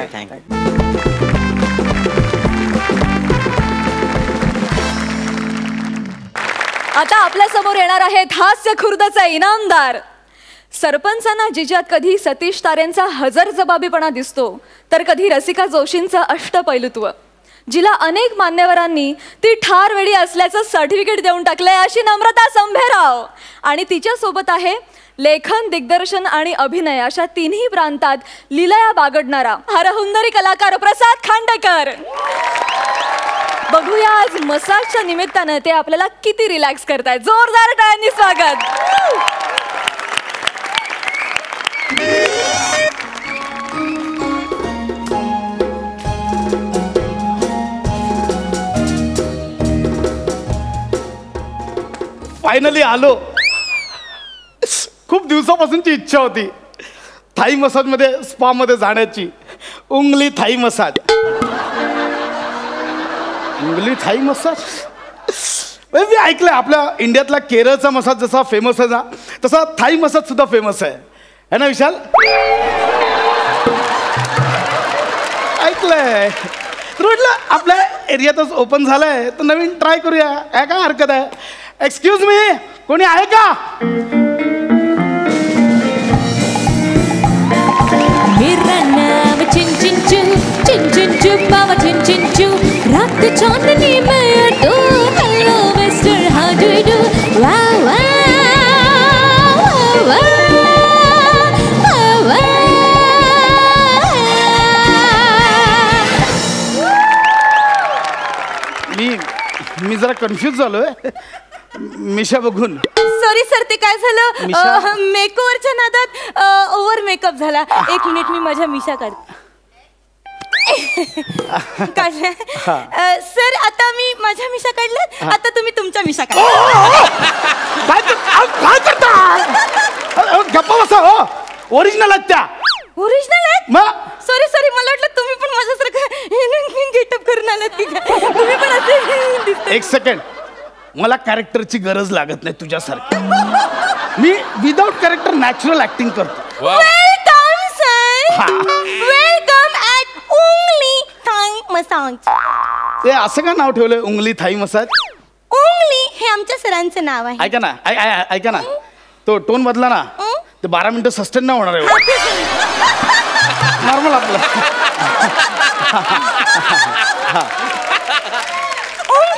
आता आपल्या समोर येणार आहेत हास्य खुर्दचा इनामदार. सरपंचांना जिच्यात कधी सतीश तारेंचा हजरजबाबीपणा दिसतो तर कधी रसिका जोशींचं अष्टपैलुत्व. जिला अनेक मान्यवरांनी ती ठार वेळी असल्याचं सर्टिफिकेट देऊन टाकलंय अशी नम्रता संभेराव. आणि तिच्या सोबत आहे लेखन, दिग्दर्शन आणि अभिनय अशा तिन्ही प्रांतात लीलया बागडणारा हरहुन्नरी कलाकार प्रसाद खांडेकर. बघूया आज मसाजच्या निमित्तानं ते आपल्याला किती रिलॅक्स करतायत. जोरदार टाळ्यांनी स्वागत. फायनली आलो. खूप दिवसापासूनची इच्छा होती थाई मसाजमध्ये, स्पामध्ये जाण्याची. उंगली थाई मसाज, उंगली थाई मसाज. मी ऐकलंय आपल्या इंडियातला केरळचा मसाज जसा फेमस आहे ना, तसा थाई मसाज सुद्धा फेमस आहे ना विशाल? ऐकलंय. तर म्हटलं आपल्या एरियातच ओपन झालंय तर नवीन ट्राय करूया, काय हरकत आहे. एक्सक्यूज मी, कोणी आहे का? मेरा नाम चिंचिंचू, चिंचिंचू बाबा चिंचिंचू. रात चांदनी में तो hello mister how do you do. वाह वाह वाह वाह. मी जरा कन्फ्यूज झालोय मिशा बघून. सॉरी सर, ते काय झालं, मेकओव्हरच्या नादात ओव्हर मेकअप झाला. 1 मिनिट, मी माझ्या मिशा काढल्या. सर आता मी माझ्या मिशा काढल्यात, आता तुम्ही तुमच्या मिशा काढल्या. काय करता? गप्पा बसा. हो, ओरिजिनल आहेत त्या. ओरिजिनल आहेत? सॉरी मला वाटलं तुम्ही पण माझ्यासारखं गेटअप करून आलात की काय. तुम्ही पण असे. एक सेकंड, मला कॅरेक्टरची गरज लागत नाही तुझ्यासारखी. मी विदाउट कॅरेक्टर नॅचरल ऍक्टिंग करतो. Welcome sir, welcome at Ungli Thai massage. ते असं का नाव ठेवलंय उंगली थाई मसाज? उंगली हे आमच्या सरांचं नाव आहे. ऐका ना, तो टोन बदला ना. ते 12 मिनिटं सस्टेन नाही होणार आहे. नॉर्मल आपलं.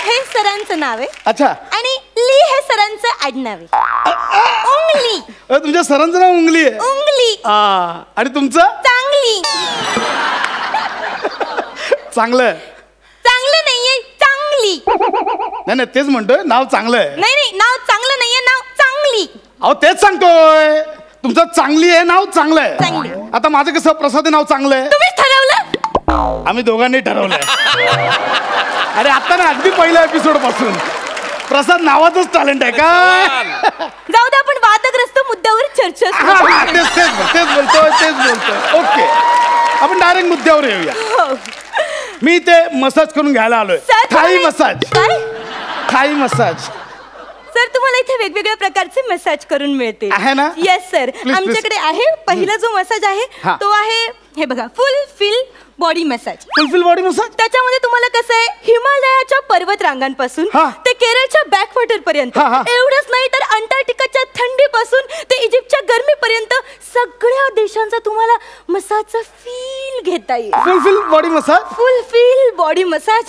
हे सरांचं नाव आहे. अच्छा. आणि ली हे सरांचं आडनाव आहे. उंगली. तुमच्या सरांचं नाव उंगली आहे? उंगली. आणि तुमचं? चांगली. चांगलं. चांगलं नाहीये, चांगली. नाही तेच म्हणतोय, नाव चांगलं आहे. नाही नाव चांगलं नाहीये, नाव चांगली. अहो तेच सांगतोय, तुमचं चांगली आहे, नाव चांगलं आहे. आता माझं कसं प्रसाद नाव चांगलं आहे? तुम्हीच ठरवलं? आम्ही दोघांनी ठरवलंय. अरे आता ना, अगदी पहिल्या एपिसोड पासून प्रसाद नावाचंच टॅलेंट आहे काय. जाऊ दे, आपण वादग्रस्त मुद्द्यावर चर्चा. मुद्द्यावर येऊया. हो. मी ते मसाज करून घ्यायला आलोय. सर, थाई तुम्हाला- मसाज. काय? थाई मसाज सर तुम्हाला इथे वेगवेगळ्या प्रकारचे मसाज करून मिळते. आहे ना? Yes sir. Please, आमच्याकडे आहे. पहिला जो मसाज आहे हा. तो आहे हे बघा fulfil body massage. Fulfil body massage. त्याच्यामध्ये तुम्हाला कसं आहे हिमालयाच्या पर्वत रांगांपासून हा. ते केरळच्या बॅकवॉटर पर्यंत हा, हा. एवढंच नाही तर अंटार्क्टिकाच्या थंडीपासून ते इजिप्तच्या गरमीपर्यंत सगळ्या देशांचा तुम्हाला मसाजचा फील घेता येईल. Fulfil body massage. फुल फील बॉडी मसाज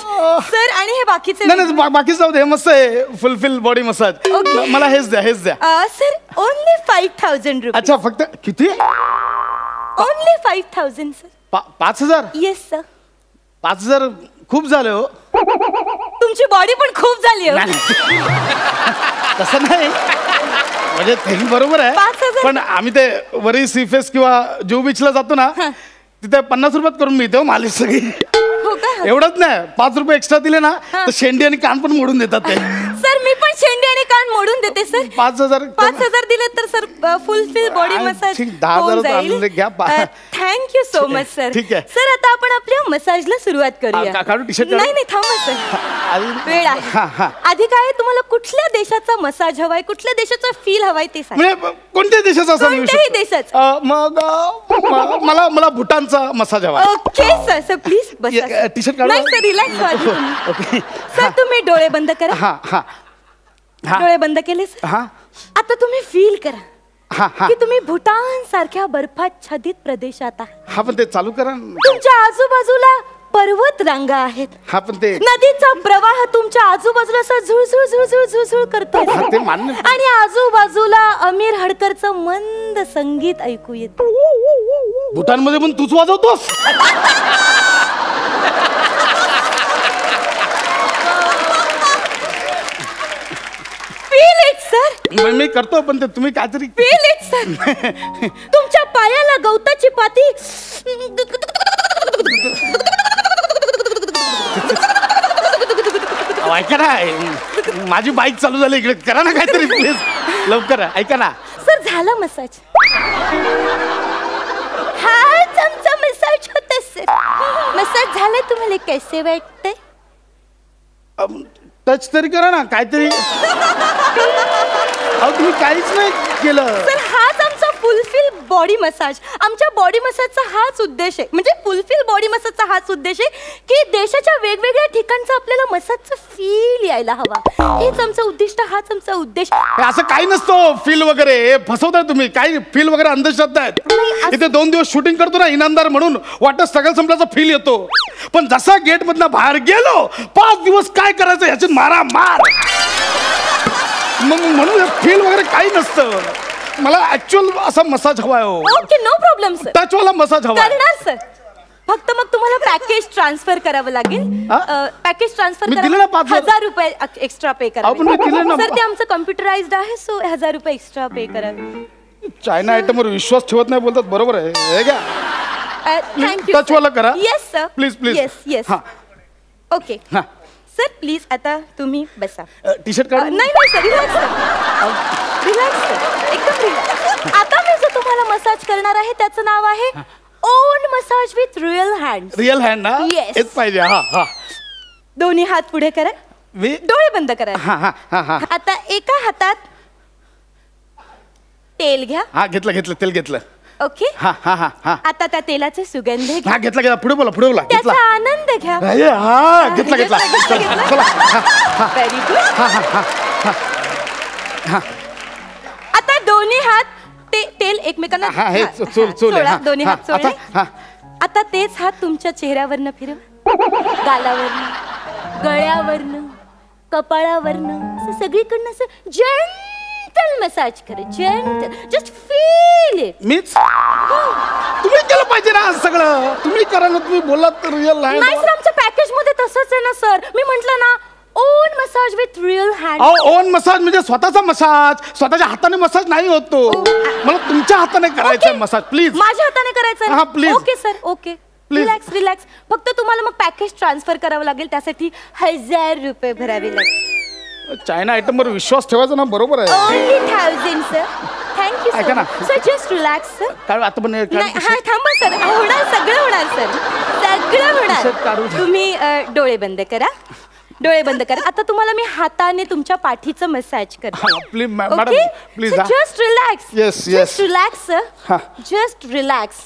सर. आणि हे बाकीचे नाही बाकी जाऊ दे. मस्त आहे फुलफिल बॉडी मसाज. Okay. मला हेच द्या हेच द्या. Sir only 5000 rupees. अच्छा फक्त किती? Only 5000 sir. 5000. Yes sir. 5000 खूप झाले हो. तुमची बॉडी पण खूप झाली हो. तसं नाही म्हणजे तेही बरोबर आहे 5000. पण आम्ही ते वरी सीफेस किंवा जुहू बीचला जातो ना तिथे 50 रुपयात करून मिळते हो मालिश सगळी. हो का? एवढंच नाही 5 रुपये एक्स्ट्रा दिले ना तर शेंडी आणि कान पण मोडून देतात ते. सर मी पण शेंडी आणि कान मोडून देते सर. 5000. 5000 दिले तर sir fulfil body massage ठीक, 10,000 आणले, घ्या. Thank you so much sir. ठीक आहे. सर आता आपण आपल्या मसाजला सुरुवात करूया. काढू टी-शर्ट काढू? नाही थांबा सर. वेळ हा, आहे. हा. आधी काय तुम्हाला कुठल्या देशाचा मसाज हवाय कुठल्या देशाचा फील हवाय ते सांग. म्हणजे कोणत्या देशाचा असं मिळू कोणत्याही शकतो? देशाचा. मग मला भूटानचा मसाज हवा. Okay sir. सर प्लीज बसा. टी-शर्ट काढू? नाही सर रिलॅक्स ओके. सर तुम्ही डोळे बंद करा. हा हा हा डोळे बंद केले सर. हा आता तुम्ही फील करा हा हा की तुम्ही भूटान सारख्या बर्फाच्छादित प्रदेशात आहात. हा पण ते चालू करा ना. तुमच्या आजूबाजूला पर्वत रांगा आहेत. हा पण ते नदीचा प्रवाह तुमच्या आजूबाजूला असा झुळझुळ झुळझुळ झुळझुळ करतोय. हा, ते मान्य. आणि आजूबाजूला अमीर हडकरचं मंद संगीत ऐकू येत. भूटानमध्ये पण तूच वाजवतोस. Feel it sir. मी करतो पण ते तुम्ही काहीतरी फील इट सर. तुमच्या पायाला गवताची पाती ऐका ना माझी बाईक चालू झाली इकडे करा ना काहीतरी प्लीज लवकर ऐका ना. सर झाला मसाज. हाच आमचा मसाज होता सर. मसाज झाला तुम्हाला कैसे वाटतंय? टच तरी करा ना काहीतरी. अहो तुम्ही काहीच नाही केलं. सर हाच आमचा फुलफिल बॉडी मसाज. आमच्या बॉडी मसाजचा हाच उद्देश आहे. म्हणजे फुलफिल बॉडी मसाजचा हाच उद्देश आहे की देशाच्या वेगवेगळ्या ठिकाणचा आपल्याला मसाजचा फील यायला हवा. हेच आमचं उद्दिष्ट. हाच आमचा उद्देश. असं काही नसतं फील वगैरे. हे फसवताय तुम्ही. काही फील वगैरे अंधश्रद्धा आहेत. इथे 2 दिवस शूटिंग करतो ना इनामदार म्हणून वाटत सगळं संपल्याचा फील येतो. पण जसा गेट मधनं बाहेर गेलो 5 दिवस काय करायचं ह्याच्यात मारा मार. मग म्हणून फील वगैरे काही नसतं. मला ऍक्च्युअल असा मसाज हवाय हो. Okay no problem sir. टचवाला मसाज हवा. करणार सर. फक्त मग तुम्हाला पॅकेज ट्रान्सफर करावं लागेल. पॅकेज ट्रान्सफर मी दिलं ना 5,000. 1000 रुपये एक्स्ट्रा पे अहो, पण मी दिलं ना. करावे. सर ते आमचं कम्प्युटराइज्ड आहे सो 1000 रुपये एक्स्ट्रा पे करावे. चायना आयटमवर विश्वास ठेवत नाही बोलतात बरोबर आहे हे का? थँक्यू. टचवाला करा. Yes sir. Please please. Yes yes. हा ओके हा. सर प्लीज आता तुम्ही बसा. टी शर्ट काढ. नाही नाही sir relax sir. Relax sir. एकदम रिलॅक्स. आता मी जो तुम्हाला मसाज करणार आहे त्याचं नाव आहे on massage with real hand. Real hand ना. Yes. हेच पाहिजे. हा हा दोन्ही हात पुढे करा. मी डोळे बंद करा. हा हा हा हा आता एका हातात तेल घ्या. हा घेतलं घेतलं तेल घेतलं. ओके. हा हा हा हा आता त्या तेलाचे सुगंध घ्या. हा घेतला घेतला पुढे बोला घेतला. त्याचा आनंद घ्या. अरे, हा घेतला घेतला. चला हा व्हेरी गुड. आता दोन्ही हात तेल एकमेकांना हा, हे चोल सोडा. हा, दोन्ही हा, हात सोडले. हा. आता तेच हात तुमच्या चेहऱ्यावरनं फिरवा. गालावरनं, गळ्यावरनं, कपाळावरनं असं सगळीकडनं असं जेंटल मसाज करा. जेंटल. Just feel it. मीच तुम्ही केलं पाहिजे ना सगळं. तुम्ही करा ना. तुम्ही बोलात रिअल हँड. नाही सर आमच्या पॅकेज मध्ये तसंच आहे ना सर. मी म्हंटल ना on massage with real hand. On massage म्हणजे स्वतःचा मसाज. स्वतःच्या हाताने मसाज नाही होतो. मला तुमच्या हाताने करायचा मसाज प्लीज. माझ्या हाताने करायचं. हा, please. Okay sir. Okay. Relax relax. फक्त तुम्हाला मग पॅकेज ट्रान्सफर करावं लागेल. त्यासाठी 1000 रुपये भरावे लागतील. चायना आयटमवर विश्वास ठेवायचा ना, बरोबर आहे. Only 1000 sir. थँक्यू ऐका ना. सर. Just relax sir. काय आता पण हा थांबा सर. होणार, सगळं होणार सर, सगळं होणार. तुम्ही डोळे बंद करा, डोळे बंद करा. आता तुम्हाला मी हाताने तुमच्या पाठीचं मसाज करते. Please madam, please. Just relax. Yes yes. Just relax sir. Just relax.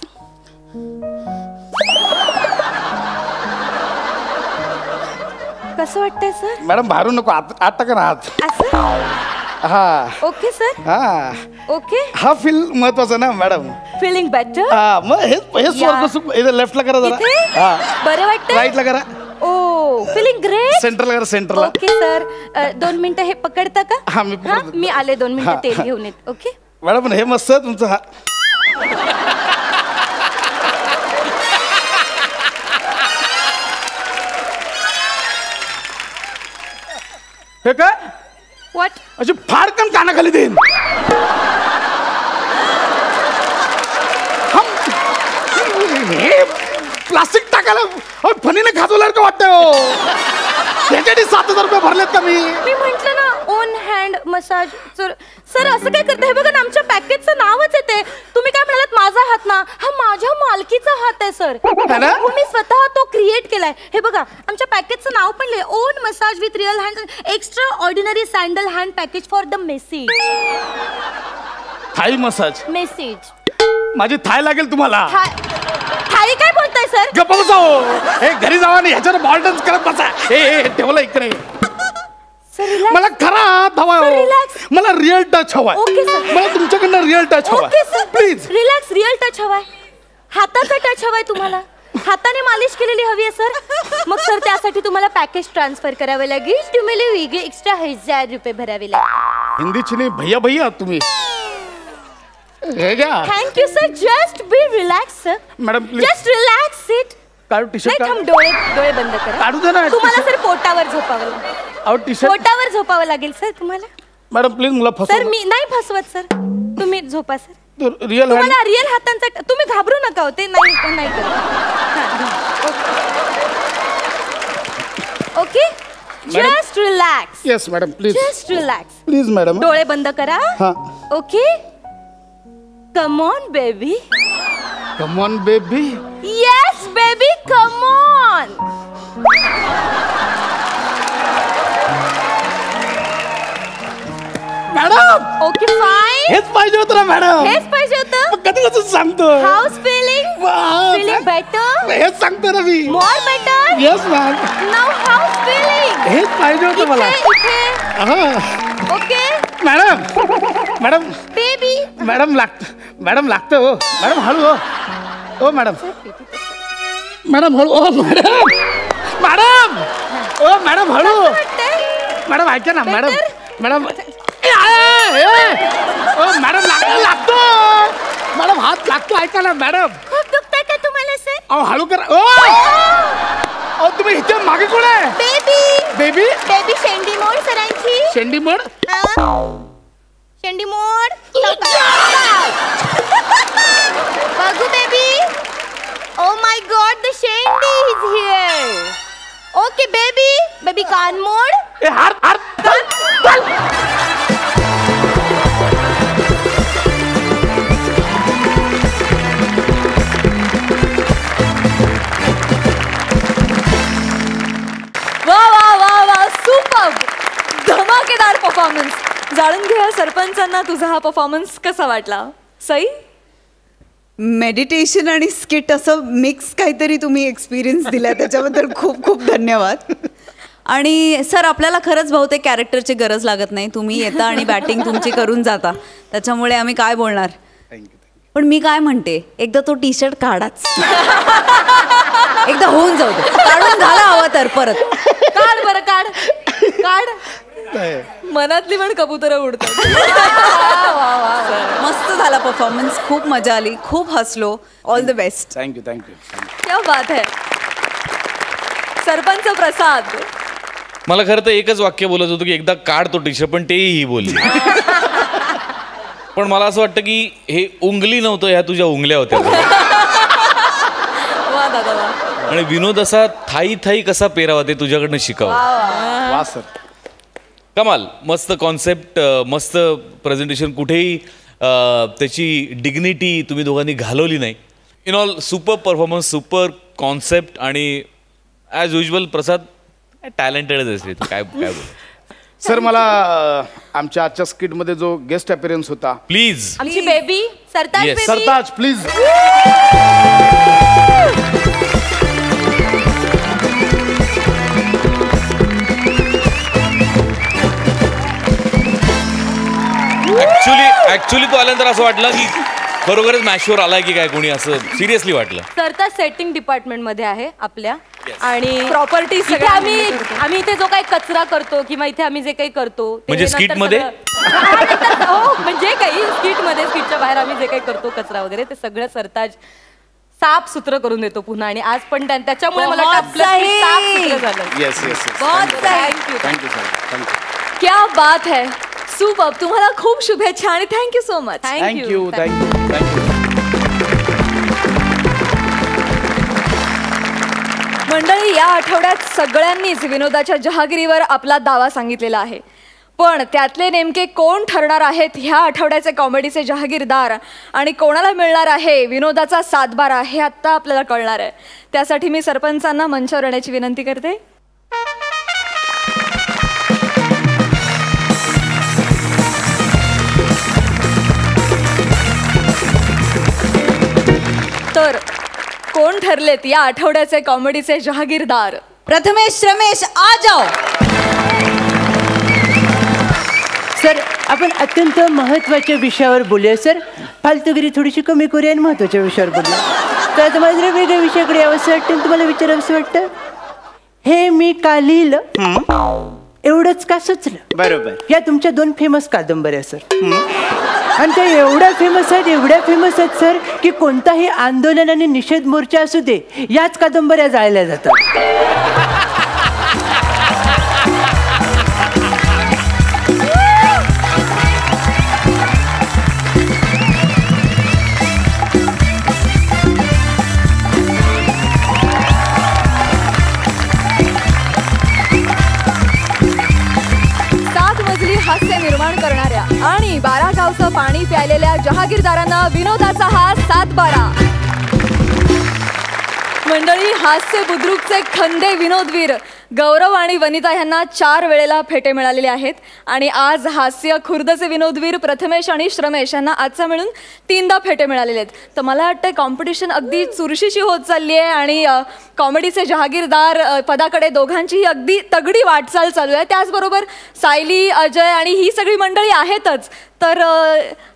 कसं वाटतंय सर? मॅडम बाहेरून नको, आत टाका ना हात. असं? हा. Okay sir. हा. ओके. हा फील महत्वाचा ना मॅडम. Feeling better. हा मग हे स्वर्ग सुख. लेफ्टला करा जरा. बरं वाटतं. राईटला करा. ओ फीलिंग ग्रेट. सेंटरला करा, सेंटरला. Okay sir. 2 मिनिटं हे पकडता का? हा मी आले 2 मिनिटं तेल घेऊन येत. ओके मॅडम हे मस्त आहे तुमचं. हा हे काय व्हॉट? अशी फाडकन कानाखाली देईन. हे प्लास्टिक टाकायला फणीने खाजवल्यावर का वाटतंय हो? त्याच्यासाठी 7000 रुपये भरलेत का मी म्हंटल ना ओन हँड मसाज. सर असं काय करते? हे बघा ना, आमच्या पॅकेजचं नावच येते. तुम्ही काय म्हणालात माझा हात ना? हा माझ्या मालकीचा हात आहे सर. मी स्वतः तो क्रिएट केलाय. हे बघा आमच्या पॅकेजचं नाव पण लिहिलंय, own massage with real hand, extraordinary sandal hand package for the message. Thai massage. Message. माझी थाय लागेल तुम्हाला. थाई काय बोलताय सर? गप्प बसा हो. हे घरी जावा आणि ह्याच्यावर बॉल डान्स करत बसा. हे ठेवलं इकडे. मला खरा हात हवा हो. मला रिअल टच हवाय. मला तुमच्याकडनं रिअल टच हवाय. Please relax. रिअल टच हवाय. हाताचा टच हवाय तुम्हाला. हाताने मालिश केलेली हवी आहे सर. मग सर त्यासाठी तुम्हाला पॅकेज ट्रान्सफर करावे लागेल. तुम्हाला वेगळे एक्स्ट्रा 1000 रुपये भरावे लागेल. हिंदीची नाही भैया भैया तुम्ही. Thank you sir. Just be relax sir. Madam please. Just relax. Seat. काढू टी शर्ट. डोळे बंद करा. काढू दे ना. तुम्हाला सर पोटावर झोपावं लागेल. टी शर्ट पोटावर झोपावं लागेल सर तुम्हाला. मॅडम प्लीज मला सर मी नाही फसवत सर. तुम्ही झोपा सर. रिअल तुम्हाला रिअल हातांचा तुम्ही घाबरू नका हो. ते नाही okay. Just relax. Yes madam please. Just relax. Please madam. डोळे बंद करा. हा. Okay. Come on baby. Come on baby. Yes baby come on. Madam. Okay fine. हेच पाहिजे होतं ना मॅडम. हेच पाहिजे होतं. कधीपासून सांगतो. How's feeling. Feeling better. हेच सांगतो ना मी. More better. Yes ma'am. Now how's feeling. हेच पाहिजे होतं मला. ओके. Madam baby. मॅडम लागतं हो. मॅडम हळू हो. ओ मॅडम हळू. ओ मॅडम हळू. मॅडम ऐका ना. मॅडम लागतो. मॅडम हात लागतो. ऐका ना मॅडम. खूप दुखतंय का तुम्हाला सर? अहो हळू करा. ओ तुम्ही इथे मागे कोण आहे? बेबी शेंडी मोड सरांची. शेंडी मोड. शेंडी मोड. बघू baby. Oh my God the शेंडी इज हियर. ओके बेबी कान मोड. वा सुपर. धमाकेदार परफॉर्मन्स. जाणून घ्या सरपंचांना तुझा हा परफॉर्मन्स कसा वाटला. सई. मेडिटेशन आणि स्किट असं मिक्स काहीतरी तुम्ही एक्सपिरियन्स दिला, त्याच्याबद्दल खूप खूप धन्यवाद. आणि सर आपल्याला खरंच बहुतेक कॅरेक्टरची गरज लागत नाही. तुम्ही येता आणि बॅटिंग तुमची करून जाता, त्याच्यामुळे आम्ही काय बोलणार. पण मी काय म्हणते, एकदा तो टी शर्ट काढाच. एकदा होऊन जाऊ दे. काढून घाला हवा तर परत. काढ बरं. काढ. मनातली पण कबुतरं उडतात. मस्त झाला परफॉर्मन्स. खूप मजा आली. खूप हसलो. All the best. थँक्यू. क्या बात है. सरपंच प्रसाद. मला खरं तर एकच वाक्य बोलत होतं की एकदा काढ तो टी शर्ट, पण तेही ही बोलली. पण मला असं वाटतं की हे उंगली नव्हतं, ह्या तुझ्या उंगल्या होत्या. वा दादा वा. आणि विनोद असा थाई कसा पेरावा ते तुझ्याकडनं शिकावं. वा सर. कमाल, मस्त कॉन्सेप्ट, मस्त प्रेझेंटेशन, कुठेही त्याची डिग्निटी तुम्ही दोघांनी घालवली नाही. In all super performance, super concept आणि ॲज युजल प्रसाद टॅलेंटेडच असते. काय काय बोल सर, मला आमच्या आजच्या स्किटमध्ये जो गेस्ट अपीअरन्स होता, प्लीज. आमची baby Sartaj Yes. baby. Sartaj please. Actually तो आल्यानंतर असं वाटलं की खरोखरच मॅशवर आलाय की काय कोणी, असं सिरियसली वाटलं. सरताज सेटिंग डिपार्टमेंट मध्ये आहे आपल्या. आणि प्रॉपर्टी इथे आम्ही इथे जो काही कचरा करतो किंवा इथे आम्ही जे काही करतो ते म्हणजे नंतर skit मध्ये? सगळं- हो, म्हणजे काही स्किटच्या बाहेर आम्ही जे काही करतो कचरा वगैरे ते सगळं सरताज साफ सुत्र करून देतो पुन्हा. आणि आज पण त्याच्यामुळे मला बहुत वाटतं आपलं skit साफ सही. सुथरं झालं. Yes yes. Thank you. Thank you sir, thank you. क्या बात है, सुपर. तुम्हाला खूप शुभेच्छा आणि thank you so much. Thank you thank you thank you. मंडळी, या आठवड्यात सगळ्यांनीच विनोदाच्या जहागिरीवर आपला दावा सांगितलेला आहे. पण त्यातले नेमके कोण ठरणार आहेत ह्या आठवड्याचे कॉमेडीचे जहागीरदार आणि कोणाला मिळणार आहे विनोदाचा सातबारा, हे आत्ता आपल्याला कळणार आहे. त्यासाठी मी सरपंचांना मंचावर येण्याची विनंती करते. तर कोण ठरलेत या आठवड्याचे कॉमेडीचे जहागीरदार? प्रथमेश रमेश आ जाओ. सर, आपण अत्यंत महत्त्वाच्या विषयावर बोलूया सर. फालतूगिरी थोडीशी कमी करूया आणि महत्त्वाच्या विषयावर बोलूया. तर आता मला जरा वेगळ्या विषयाकडे यावंसं वाटतं, तुम्हाला विचारावंसं वाटतं. हे मी का लिहिलं एवढंच का सुचलं? बरोबर. या तुमच्या 2 फेमस कादंबऱ्या सर. आणि त्या एवढ्या फेमस आहेत सर की कोणताही आंदोलन आणि निषेध मोर्चा असू दे, याच कादंबऱ्या जाळल्या जातात. हास्य निर्माण करणाऱ्या आणि 12 गावचं पाणी प्यायलेल्या जहागीरदारांना विनोदाचा हा सातबारा. मंडळी, हास्य बुद्रुकचे खंदे विनोदवीर गौरव आणि वनिता यांना 4 वेळेला फेटे मिळालेले आहेत. आणि आज हास्य खुर्दचे विनोदवीर प्रथमेश आणि श्रमेश यांना आजचा मिळून 3दा फेटे मिळालेले आहेत. तर मला वाटतं कॉम्पिटिशन अगदी चुरशीची होत चालली आहे आणि कॉमेडीचे जहागीरदार पदाकडे दोघांचीही अगदी तगडी वाटचाल चालू आहे. त्याचबरोबर सायली, अजय आणि ही सगळी मंडळी आहेतच. तर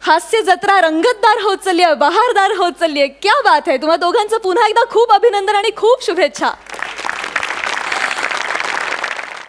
हास्य जत्रा रंगतदार होत चालली आहे, बहारदार होत चालली आहे. क्या बात आहे. तुम्हा दोघांचं पुन्हा एकदा खूप अभिनंदन आणि खूप शुभेच्छा.